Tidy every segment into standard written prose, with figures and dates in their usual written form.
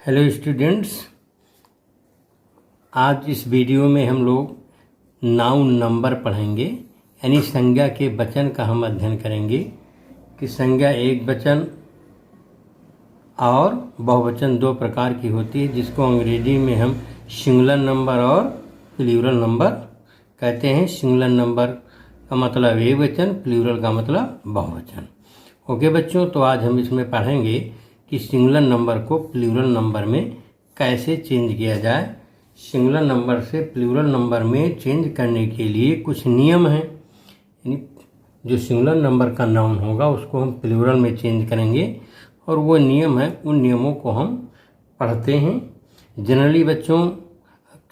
Hello students, आज इस video में हम लोग नाउन नंबर पढ़ेंगे, यानी संज्ञा के वचन का हम अध्ययन करेंगे कि संज्ञा एक वचन और बहुवचन दो प्रकार की होती है, जिसको अंग्रेजी में हम सिंगुलर नंबर और प्लूरल नंबर कहते हैं। सिंगुलर नंबर का मतलब एक वचन, प्लूरल का मतलब बहुवचन। ओके बच्चों, तो आज हम इसमें पढ़ेंगे कि सिंगुलर नंबर को प्लूरल नंबर में कैसे चेंज किया जाए। सिंगुलर नंबर से प्लूरल नंबर में चेंज करने के लिए कुछ नियम हैं, यानी जो सिंगुलर नंबर का नाउन होगा उसको हम प्लूरल में चेंज करेंगे, और वो नियम है, उन नियमों को हम पढ़ते हैं। जनरली बच्चों,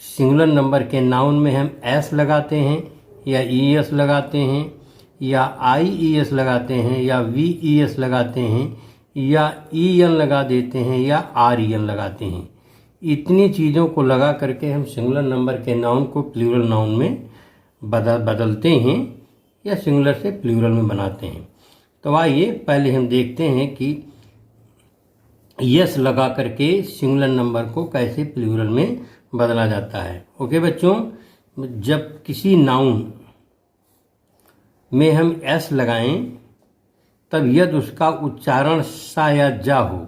सिंगुलर नंबर के नाउन में हम एस लगाते हैं या ई एस लगाते हैं या आई ई एस लगाते हैं या वी ई एस लगाते हैं या ई एन लगा देते हैं या आर ई एन लगाते हैं। इतनी चीज़ों को लगा करके हम सिंगुलर नंबर के नाउन को प्लूरल नाउन में बदलते हैं या सिंगुलर से प्लूरल में बनाते हैं। तो आइए पहले हम देखते हैं कि यस लगा करके सिंगुलर नंबर को कैसे प्लूरल में बदला जाता है। ओके बच्चों, जब किसी नाउन में हम एस लगाएं तब यदि उसका उच्चारण सा या जा हो,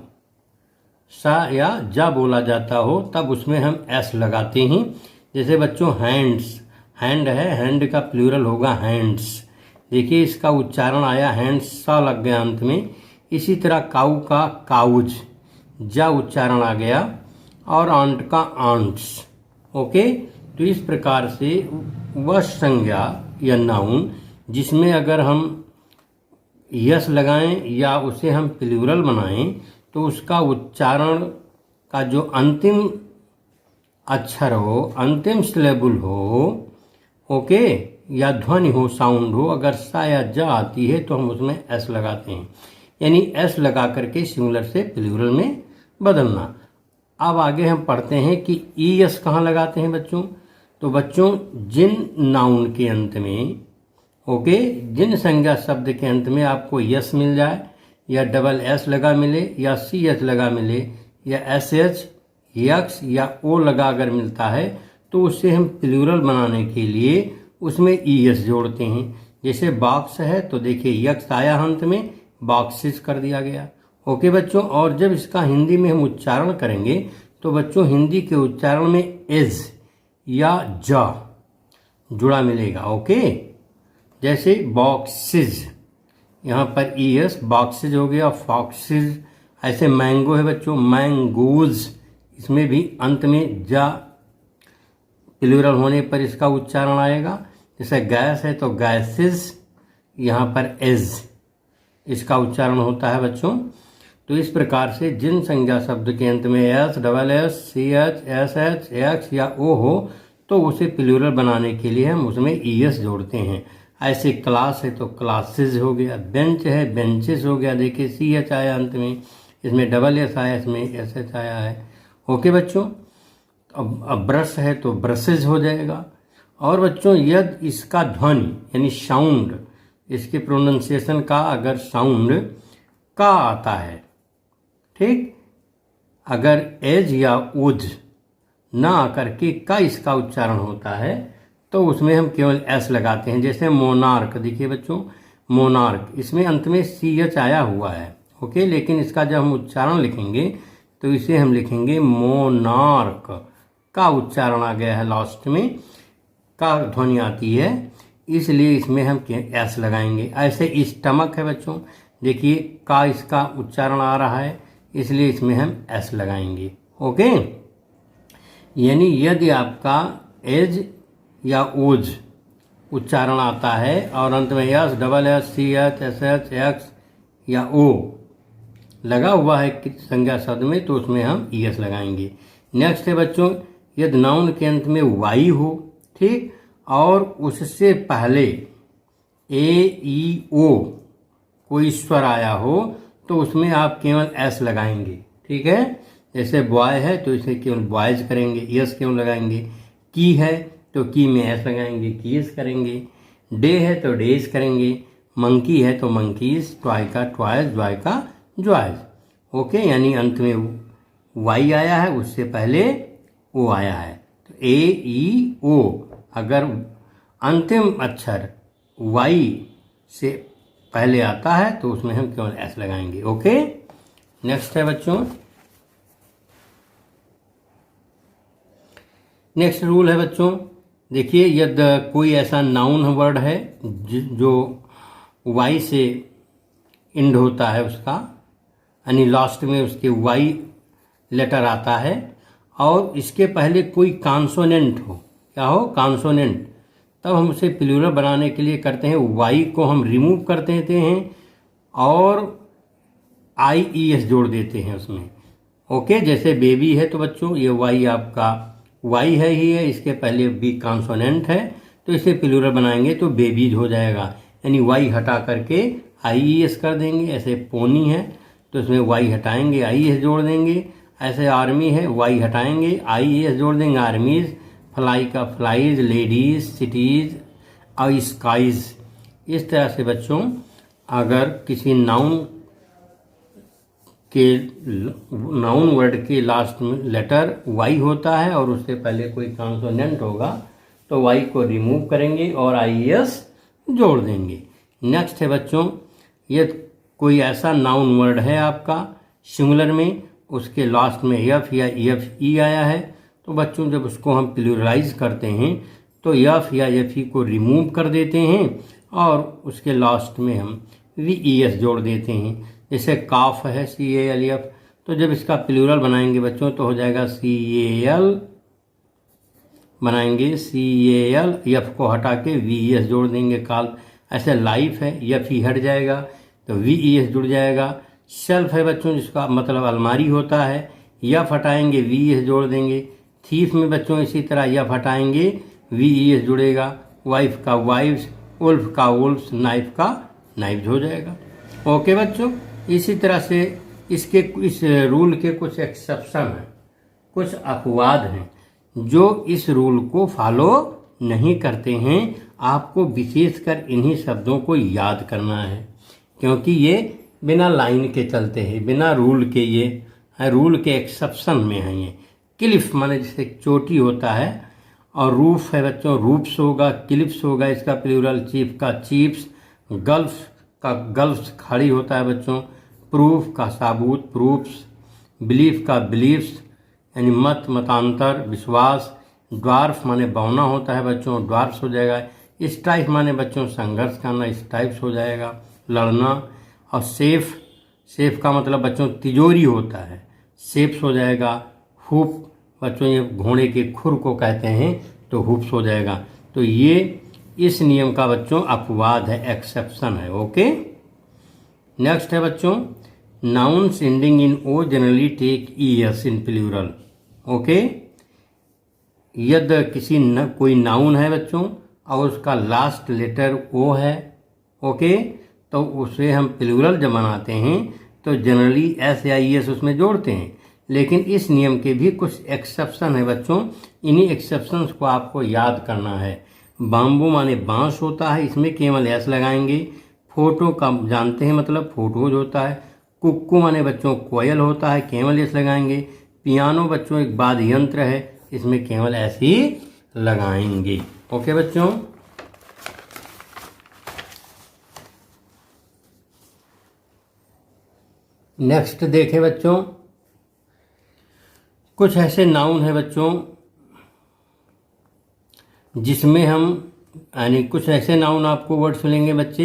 सा या जा बोला जाता हो, तब उसमें हम एस लगाते हैं। जैसे बच्चों हैंड्स, हैंड है, हैंड का प्लूरल होगा हैंड्स। देखिए इसका उच्चारण आया हैंड्स, सा लग गया अंत में। इसी तरह काऊ का काउज, जा उच्चारण आ गया, और आंट का आंट्स। ओके, तो इस प्रकार से वह संज्ञा या नाउन जिसमें अगर हम यस लगाएं या उसे हम प्लूरल बनाएं तो उसका उच्चारण का जो अंतिम अक्षर हो, अंतिम सिलेबल हो, ओके, या ध्वनि हो, साउंड हो, अगर सा या जा आती है तो हम उसमें एस लगाते हैं, यानी एस लगा करके सिंगुलर से प्लूरल में बदलना। अब आगे हम पढ़ते हैं कि ई एस कहाँ लगाते हैं बच्चों। तो बच्चों, जिन नाउन के अंत में, ओके, जिन संज्ञा शब्द के अंत में आपको यस मिल जाए या डबल एस लगा मिले या सी एच लगा मिले या एस एच, यक्स या ओ लगा अगर मिलता है तो उससे हम प्लूरल बनाने के लिए उसमें ई एस जोड़ते हैं। जैसे बॉक्स है तो देखिए यक्स आया अंत में, बॉक्सेस कर दिया गया। ओके बच्चों, और जब इसका हिंदी में हम उच्चारण करेंगे तो बच्चों हिंदी के उच्चारण में एज या जा जुड़ा मिलेगा। ओके, जैसे बॉक्सेज, यहाँ पर ई एस, बॉक्सेज हो गया, फॉक्सेज। ऐसे मैंगो है बच्चों, मैंगोज, इसमें भी अंत में जा प्लूरल होने पर इसका उच्चारण आएगा। जैसे गैस है तो गैसेज, यहाँ पर एज इसका उच्चारण होता है बच्चों। तो इस प्रकार से जिन संज्ञा शब्द के अंत में S, double S, C H, S H, X या ओ हो तो उसे प्लूरल बनाने के लिए हम उसमें ई एस जोड़ते हैं। ऐसे क्लास है तो क्लासेस हो गया, बेंच है बेंचेस हो गया, देखिए सी एच आया अंत में, इसमें डबल एस आया, इसमें एस एच आया है। ओके बच्चों, अब ब्रश है तो ब्रशेज हो जाएगा। और बच्चों, यदि इसका ध्वनि यानी साउंड, इसके प्रोनाउंसिएशन का अगर साउंड का आता है, ठीक, अगर एज या उज ना आकर के का इसका उच्चारण होता है तो उसमें हम केवल एस लगाते हैं। जैसे मोनार्क, देखिए बच्चों मोनार्क, इसमें अंत में सी एच आया हुआ है, ओके, लेकिन इसका जब हम उच्चारण लिखेंगे तो इसे हम लिखेंगे मोनार्क। का उच्चारण आ गया है, लास्ट में का ध्वनि आती है, इसलिए इसमें हम एस लगाएंगे। ऐसे स्टमक है बच्चों, देखिए का इसका उच्चारण आ रहा है, इसलिए इसमें हम एस लगाएंगे। ओके, यानी यदि आपका एज या ओज उच्चारण आता है और अंत में S, double S, C H, S H, X या ओ लगा हुआ है संज्ञा शब्द में तो उसमें हम ई एस लगाएंगे। नेक्स्ट है बच्चों, यदि नाउन के अंत में वाई हो, ठीक, और उससे पहले ए ई ओ कोई स्वर आया हो तो उसमें आप केवल एस लगाएंगे, ठीक है। जैसे बॉय है तो इसे केवल बॉयज करेंगे, यस केवल लगाएंगे। की है तो की में एस लगाएंगे, कीज करेंगे। डे है तो डेज करेंगे। मंकी है तो मंकीज, ट्वाई का ट्वाइज, ज्वाय का ज्वाइज। ओके, यानी अंत में वाई आया है, उससे पहले ओ आया है। तो ए ई ओ, अगर अंतिम अक्षर वाई से पहले आता है तो उसमें हम केवल एस लगाएंगे। ओके, नेक्स्ट है बच्चों, नेक्स्ट रूल है बच्चों, देखिए यदि कोई ऐसा नाउन वर्ड है जो वाई से इंड होता है, उसका यानी लास्ट में उसके वाई लेटर आता है और इसके पहले कोई कॉन्सोनेंट हो, क्या हो, कॉन्सोनेंट, तब हम उसे प्लूरल बनाने के लिए करते हैं वाई को हम रिमूव कर देते हैं और आई ई एस जोड़ देते हैं उसमें। ओके, जैसे बेबी है तो बच्चों ये वाई आपका वाई है ही है, इसके पहले भी कॉन्सोनेंट है तो इसे प्लूरल बनाएंगे तो बेबीज हो जाएगा, यानी वाई हटा करके आई ई एस कर देंगे। ऐसे पोनी है तो इसमें वाई हटाएंगे आई ई एस जोड़ देंगे। ऐसे आर्मी है, वाई हटाएंगे आई ई एस जोड़ देंगे आर्मीज। फ्लाई का फ्लाइज, लेडीज, सिटीज और स्काइज। इस तरह से बच्चों अगर किसी नाउन वर्ड के लास्ट में लेटर वाई होता है और उससे पहले कोई कॉन्सोनेंट होगा तो वाई को रिमूव करेंगे और आई एस जोड़ देंगे। नेक्स्ट है बच्चों, ये कोई ऐसा नाउन वर्ड है आपका सिंगुलर में, उसके लास्ट में एफ या एफ ई आया है तो बच्चों जब उसको हम प्लूरलाइज करते हैं तो एफ या एफ ई को रिमूव कर देते हैं और उसके लास्ट में हम वी ई एस जोड़ देते हैं। जैसे काफ है सी ए एल एफ, तो जब इसका प्लूरल बनाएंगे बच्चों तो हो जाएगा सी ए एल, बनाएंगे सी ए एल, एफ को हटा के वी ई एस जोड़ देंगे काल। ऐसे लाइफ है, एफ ई हट जाएगा तो वी ई एस जुड़ जाएगा। शेल्फ है बच्चों जिसका मतलब अलमारी होता है, एफ हटाएंगे वी ई एस जोड़ देंगे। थीफ में बच्चों इसी तरह एफ हटाएंगे वी ई एस जुड़ेगा। वाइफ का वाइफ्स, उल्फ का उल्फ्स, नाइफ का नाइफ्स हो जाएगा। ओके बच्चों, इसी तरह से इस रूल के कुछ एक्सेप्शन हैं, कुछ अपवाद हैं जो इस रूल को फॉलो नहीं करते हैं। आपको विशेषकर इन्हीं शब्दों को याद करना है क्योंकि ये बिना लाइन के चलते हैं, बिना रूल के, ये रूल के एक्सेप्शन में हैं। ये क्लिफ माने जैसे चोटी होता है और रूफ है बच्चों, रूफ्स होगा, क्लिप्स होगा इसका प्लूरल, चीफ का चीफ्स, गल्फ का गल्फ्स खाड़ी होता है बच्चों, प्रूफ का साबूत प्रूफ्स, बिलीफ का बिलीफ्स यानी मत मतांतर विश्वास, ड्वार्फ माने बौना होता है बच्चों, ड्वार्फ्स हो जाएगा। स्ट्राइफ माने बच्चों संघर्ष करना, स्ट्राइप्स हो जाएगा लड़ना। और सेफ का मतलब बच्चों तिजोरी होता है, सेफ्स हो जाएगा। हुप बच्चों ये घोड़े के खुर को कहते हैं तो हुप्स हो जाएगा। तो ये इस नियम का बच्चों अपवाद है, एक्सेप्शन है। ओके, नेक्स्ट है बच्चों, nouns ending in O generally take E S in plural. Okay, यदि कोई नाउन है बच्चों और उसका लास्ट लेटर ओ है, ओके, तो उसे हम प्लूरल जब बनाते हैं तो जनरली एस या ई एस उसमें जोड़ते हैं। लेकिन इस नियम के भी कुछ एक्सेप्शन है बच्चों, इन्हीं एक्सेप्शंस को आपको याद करना है। बाम्बू माने बांस होता है, इसमें केवल एस लगाएंगे। फोटो का जानते हैं मतलब फोटोज होता है। कुक्कू माने बच्चों कोयल होता है, केवल एस लगाएंगे। पियानो बच्चों एक वाद्य यंत्र है, इसमें केवल एस ही लगाएंगे। ओके बच्चों, नेक्स्ट देखें बच्चों, कुछ ऐसे नाउन है बच्चों जिसमें हम यानी कुछ ऐसे नाउन आपको वर्ड्स मिलेंगे बच्चे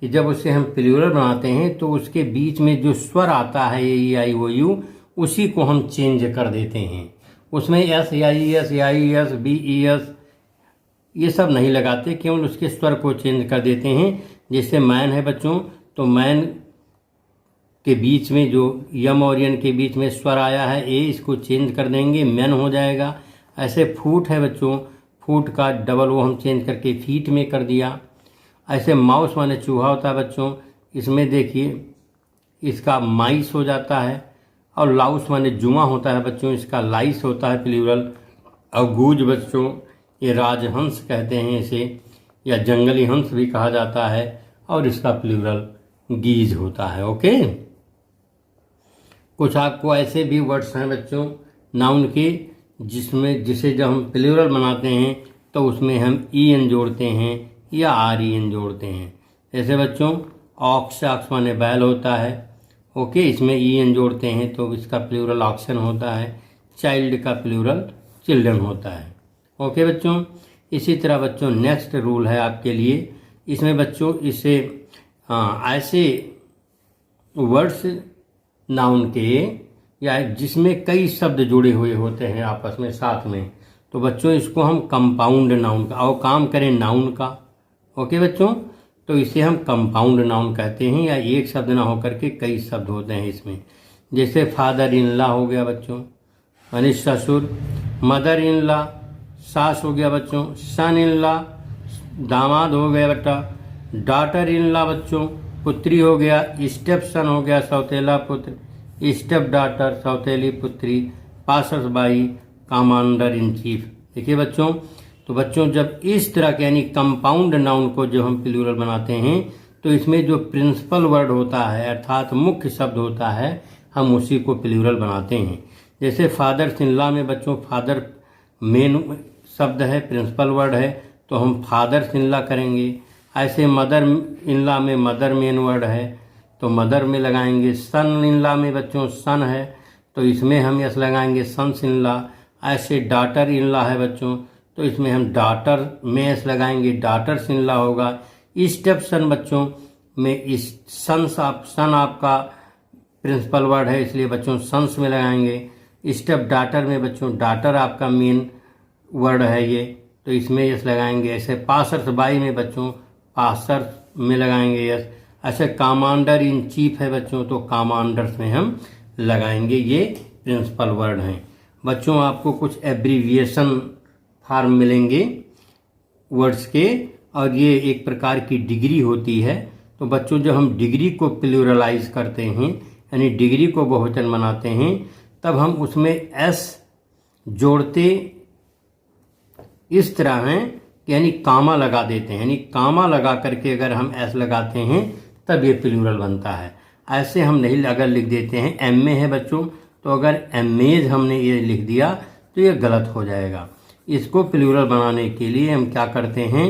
कि जब उसे हम प्लूरल बनाते हैं तो उसके बीच में जो स्वर आता है ए आई ओ यू, उसी को हम चेंज कर देते हैं। उसमें S I S B E S ये सब नहीं लगाते, केवल उसके स्वर को चेंज कर देते हैं। जैसे मैन है बच्चों तो मैन के बीच में जो यम और यन के बीच में स्वर आया है ए, इसको चेंज कर देंगे, मैन हो जाएगा। ऐसे फूट है बच्चों, फूट का डबल वो हम चेंज करके फीट में कर दिया। ऐसे माउस माने चूहा होता है बच्चों, इसमें देखिए इसका माइस हो जाता है। और लाउस माने जुआ होता है बच्चों, इसका लाइस होता है प्लूरल। और गूज बच्चों ये राजहंस कहते हैं इसे, या जंगली हंस भी कहा जाता है, और इसका प्लूरल गीज होता है। ओके, कुछ आपको ऐसे भी वर्ड्स हैं बच्चों नाउन के जिसे जब हम प्लूरल बनाते हैं तो उसमें हम ईएन जोड़ते हैं या आरईएन जोड़ते हैं। जैसे बच्चों ऑक्स माने बैल होता है, ओके, इसमें ईएन जोड़ते हैं तो इसका प्लूरल ऑक्सन होता है। चाइल्ड का प्लूरल चिल्ड्रन होता है, ओके बच्चों। इसी तरह बच्चों नेक्स्ट रूल है आपके लिए, इसमें बच्चों इसे ऐसे वर्ड्स नाउन के या जिसमें कई शब्द जुड़े हुए होते हैं आपस में साथ में, तो बच्चों इसको हम कंपाउंड नाउन का, और काम करें नाउन का, ओके बच्चों, तो इसे हम कंपाउंड नाउन कहते हैं, या एक शब्द ना होकर के कई शब्द होते हैं इसमें। जैसे फादर इन लॉ हो गया बच्चों, यानी ससुर। मदर इन लॉ सास हो गया बच्चों। सन इन लॉ दामाद हो गया बेटा। डॉटर इन लॉ बच्चों पुत्री हो गया। स्टेप सन हो गया सौतेला पुत्र। स्टेप डॉटर सौतेली पुत्री। Passers by commander in chief. देखिए बच्चों, तो बच्चों जब इस तरह के यानी कंपाउंड नाउन को जब हम प्लूरल बनाते हैं तो इसमें जो प्रिंसिपल वर्ड होता है अर्थात मुख्य शब्द होता है हम उसी को प्लूरल बनाते हैं। जैसे फादर इन लॉ में बच्चों फादर मेन शब्द है, प्रिंसिपल वर्ड है, तो हम फादर इन लॉ करेंगे। ऐसे मदर इन लॉ में मदर मेन वर्ड है तो मदर में लगाएंगे। सन इन लॉ में बच्चों सन है तो इसमें हम यस लगाएंगे सन्स इन लॉ। ऐसे डॉटर इन लॉ है बच्चों तो इसमें हम डॉटर में एस लगाएंगे, डॉटर्स इन लॉ होगा। स्टेप सन बच्चों में इस सन आपका प्रिंसिपल वर्ड है इसलिए बच्चों सन्स में लगाएंगे। स्टेप डॉटर में बच्चों डॉटर आपका मेन वर्ड है ये तो इसमें यस लगाएंगे। ऐसे पासर्स बाई में बच्चों पासर्स में लगाएंगे यस। ऐसे कमांडर इन चीफ है बच्चों तो कमांडर्स में हम लगाएंगे। ये प्रिंसिपल वर्ड हैं बच्चों। आपको कुछ एब्रीविएशन फॉर्म मिलेंगे वर्ड्स के और ये एक प्रकार की डिग्री होती है। तो बच्चों जब हम डिग्री को प्लूरलाइज करते हैं यानी डिग्री को बहुवचन बनाते हैं तब हम उसमें एस जोड़ते इस तरह हैं यानी कामा लगा देते हैं, यानी कामा लगा करके अगर हम एस लगाते हैं तब ये प्लूरल बनता है। ऐसे हम नहीं अगर लिख देते हैं एम ए है बच्चों तो अगर एमेज हमने ये लिख दिया तो ये गलत हो जाएगा। इसको प्लूरल बनाने के लिए हम क्या करते हैं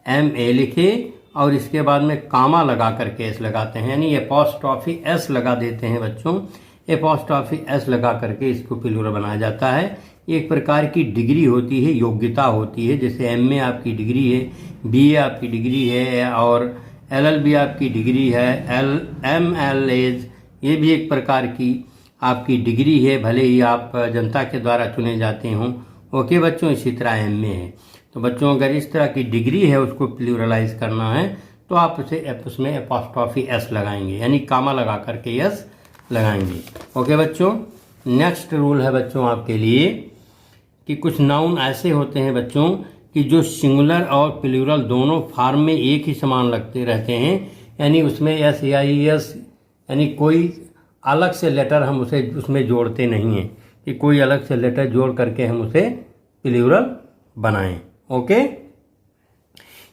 एम ए लिखे और इसके बाद में कामा लगा करके एस लगाते हैं यानी एपॉस्ट्रॉफी एस लगा देते हैं बच्चों। एपॉस्ट्रॉफी एस लगा करके इसको प्लूरल बनाया जाता है। एक प्रकार की डिग्री होती है, योग्यता होती है। जैसे एम ए आपकी डिग्री है, बी ए आपकी डिग्री है और LLB आपकी डिग्री है, MLAs ये भी एक प्रकार की आपकी डिग्री है, भले ही आप जनता के द्वारा चुने जाते हों। ओके बच्चों, इसी तरह एम ए है। तो बच्चों अगर इस तरह की डिग्री है उसको प्लूरलाइज करना है तो आप उसमें एपॉस्ट्रॉफी एस लगाएंगे यानी कामा लगा करके एस लगाएंगे। ओके बच्चों, नेक्स्ट रूल है बच्चों आपके लिए कि कुछ नाउन ऐसे होते हैं बच्चों कि जो सिंगुलर और प्लूरल दोनों फॉर्म में एक ही समान लगते रहते हैं यानी उसमें एस या ई एस यानी कोई अलग से लेटर हम उसे उसमें जोड़ते नहीं हैं कि कोई अलग से लेटर जोड़ करके हम उसे प्लूरल बनाएं। ओके,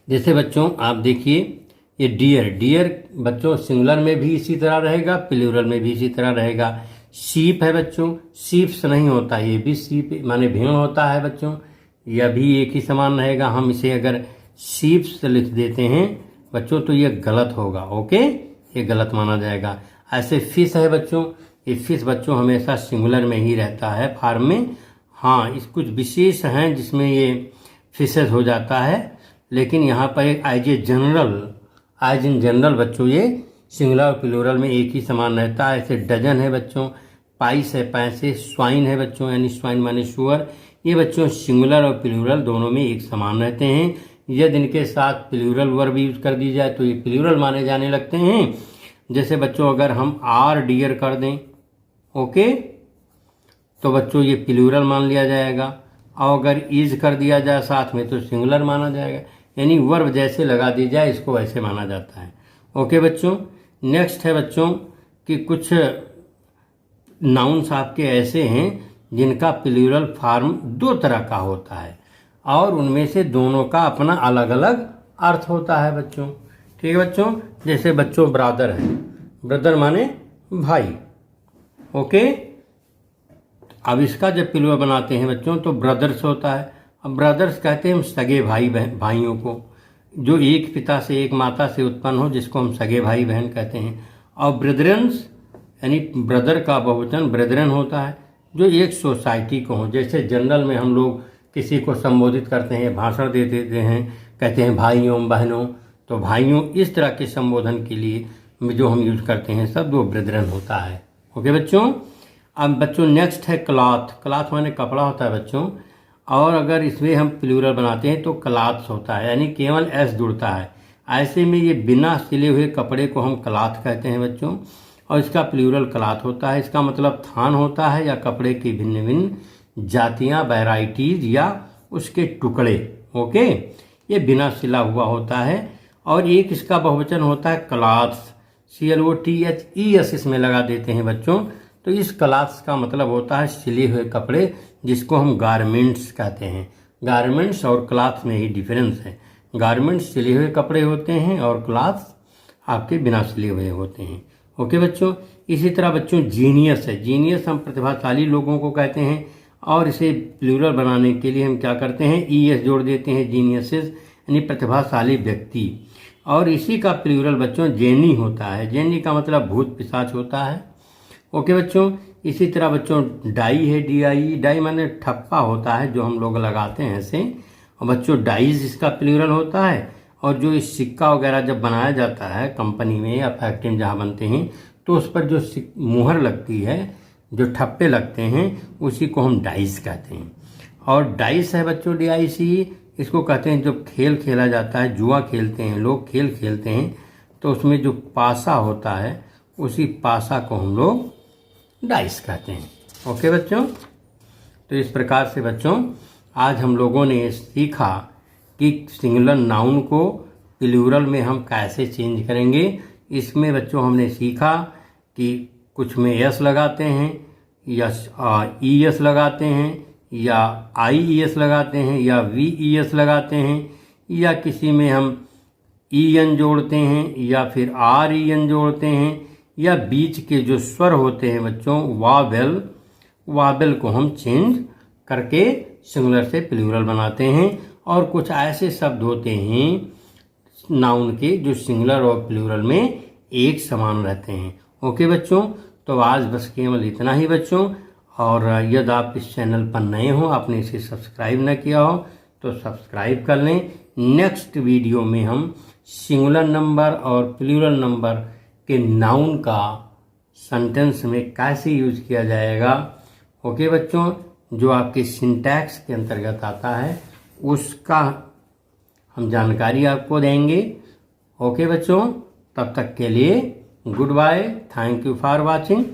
जैसे बच्चों आप देखिए ये डियर बच्चों सिंगुलर में भी इसी तरह रहेगा, प्लूरल में भी इसी तरह रहेगा। शीप है बच्चों, शीप्स नहीं होता, ये भी शीप माने भेड़ होता है बच्चों, यह भी एक ही समान रहेगा। हम इसे अगर शीप्स लिख देते हैं बच्चों तो ये गलत होगा। ओके, ये गलत माना जाएगा। ऐसे फिश है बच्चों, ये फिश बच्चों हमेशा सिंगुलर में ही रहता है फॉर्म में। हाँ, इस कुछ विशेष हैं जिसमें ये फिशेस हो जाता है लेकिन यहाँ पर एक एज इन जनरल बच्चों ये सिंगुलर और प्लूरल में एक ही समान रहता है। ऐसे डजन है बच्चों, पाइस है पैसे, स्वाइन है बच्चों यानी स्वाइन माने सुअर, ये बच्चों सिंगुलर और प्लूरल दोनों में एक समान रहते हैं। यदि इनके साथ प्लूरल वर्ब यूज कर दी जाए तो ये प्लूरल माने जाने लगते हैं। जैसे बच्चों अगर हम आर डियर कर दें ओके तो बच्चों ये प्लूरल मान लिया जाएगा और अगर इज कर दिया जाए साथ में तो सिंगुलर माना जाएगा यानी वर्ब जैसे लगा दी जाए इसको वैसे माना जाता है। ओके बच्चों, नेक्स्ट है बच्चों कि कुछ नाउन्स आपके ऐसे हैं जिनका प्लूरल फॉर्म दो तरह का होता है और उनमें से दोनों का अपना अलग अलग अर्थ होता है बच्चों। ठीक है बच्चों, जैसे बच्चों ब्रदर है, ब्रदर माने भाई। ओके। अब इसका जब प्लूरल बनाते हैं बच्चों तो ब्रदर्स होता है। अब ब्रदर्स कहते हैं हम सगे भाइयों को, जो एक पिता से एक माता से उत्पन्न हो, जिसको हम सगे भाई बहन कहते हैं। और ब्रदरन्स यानी ब्रदर का बहुवचन ब्रदरन होता है, जो एक सोसाइटी को हो। जैसे जनरल में हम लोग किसी को संबोधित करते हैं, भाषण दे देते हैं, कहते हैं भाइयों बहनों, तो भाइयों इस तरह के संबोधन के लिए जो हम यूज करते हैं शब्द वो ब्रदरन होता है। ओके बच्चों। अब बच्चों नेक्स्ट है क्लॉथ। क्लॉथ माने कपड़ा होता है बच्चों, और अगर इसमें हम प्लूरल बनाते हैं तो क्लॉथ्स होता है, यानी केवल एस जुड़ता है। ऐसे में ये बिना सिले हुए कपड़े को हम क्लॉथ कहते हैं बच्चों, और इसका प्लूरल क्लॉथ होता है। इसका मतलब थान होता है या कपड़े की भिन्न भिन्न जातियाँ, वैराइटीज या उसके टुकड़े। ओके, ये बिना सिला हुआ होता है। और एक इसका बहुवचन होता है क्लॉथ्स, CLOTHES इसमें लगा देते हैं बच्चों। तो इस क्लॉथ्स का मतलब होता है सिले हुए कपड़े, जिसको हम गारमेंट्स कहते हैं। गारमेंट्स और क्लॉथ्स में ही डिफरेंस है। गारमेंट्स सिले हुए कपड़े होते हैं और क्लॉथ्स आपके बिना सिले हुए होते हैं। ओके बच्चों। इसी तरह बच्चों जीनियस है। जीनियस हम प्रतिभाशाली लोगों को कहते हैं, और इसे प्लूरल बनाने के लिए हम क्या करते हैं, ES जोड़ देते हैं, जीनियसेस यानी प्रतिभाशाली व्यक्ति। और इसी का प्लूरल बच्चों जेनी होता है। जेनी का मतलब भूत पिशाच होता है। ओके बच्चों। इसी तरह बच्चों डाई है, DIE, डाई माने ठप्पा होता है जो हम लोग लगाते हैं ऐसे। और बच्चों डाइज इसका प्लूरल होता है। और जो इस सिक्का वगैरह जब बनाया जाता है कंपनी में या फैक्ट्री में जहाँ बनते हैं, तो उस पर जो मुहर लगती है, जो ठप्पे लगते हैं, उसी को हम डाइस कहते हैं। और डाइस है बच्चों DICE, इसको कहते हैं जब खेल खेला जाता है, जुआ खेलते हैं लोग, खेल खेलते हैं, तो उसमें जो पासा होता है उसी पासा को हम लोग डाइस कहते हैं। ओके बच्चों। तो इस प्रकार से बच्चों आज हम लोगों ने सीखा कि सिंगुलर नाउन को प्लूरल में हम कैसे चेंज करेंगे। इसमें बच्चों हमने सीखा कि कुछ में एस लगाते हैं या ES लगाते हैं या IES लगाते हैं या VES लगाते हैं, या किसी में हम EN जोड़ते हैं या फिर REN जोड़ते हैं, या बीच के जो स्वर होते हैं बच्चों वावेल को हम चेंज करके सिंगुलर से प्लूरल बनाते हैं। और कुछ ऐसे शब्द होते हैं नाउन के जो सिंगुलर और प्लूरल में एक समान रहते हैं। ओके बच्चों। तो आज बस केवल इतना ही बच्चों। और यदि आप इस चैनल पर नए हो, आपने इसे सब्सक्राइब न किया हो तो सब्सक्राइब कर लें। नेक्स्ट वीडियो में हम सिंगुलर नंबर और प्लूरल नंबर के नाउन का सेंटेंस में कैसे यूज किया जाएगा, ओके बच्चों, जो आपके सिंटैक्स के अंतर्गत आता है, उसका हम जानकारी आपको देंगे। ओके बच्चों, तब तक के लिए goodbye, thank you for watching.